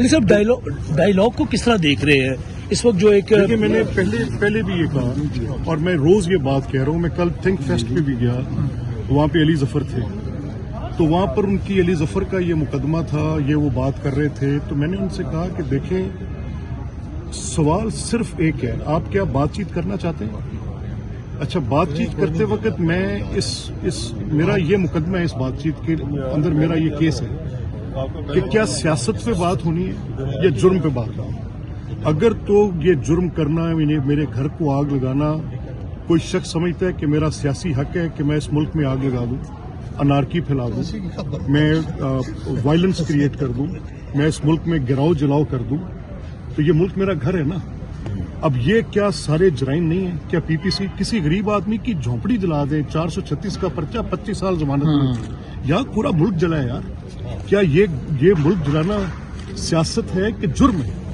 मलिक साहब डायलॉग को किस तरह देख रहे हैं इस वक्त जो एक देखिए मैंने पहले भी ये कहा और मैं रोज ये बात कह रहा हूँ। मैं कल थिंक फेस्ट पे भी गया, वहाँ पे अली जफर थे, तो वहाँ पर उनकी अली जफर का ये मुकदमा था, ये वो बात कर रहे थे। तो मैंने उनसे कहा कि देखें सवाल सिर्फ एक है, आप क्या बातचीत करना चाहते हैं? अच्छा, बातचीत करते वक्त मैं इस मेरा ये मुकदमा है, इस बातचीत के अंदर मेरा ये केस है कि क्या सियासत पे बात होनी है या जुर्म पे बात होनी है। अगर तो ये जुर्म करना, मेरे घर को आग लगाना, कोई शख्स समझता है कि मेरा सियासी हक है कि मैं इस मुल्क में आग लगा दूं, अनारकी फैला दूं, मैं वायलेंस क्रिएट कर दूं, मैं इस मुल्क में गिराव जलाव कर दूं, तो ये मुल्क मेरा घर है ना। अब ये क्या सारे जराइम नहीं है? क्या पीपीसी किसी गरीब आदमी की झोंपड़ी जला दे, 436 का पर्चा, 25 साल जमानत, यार पूरा मुल्क जला है यार। क्या ये मुल्क जलाना सियासत है कि जुर्म है?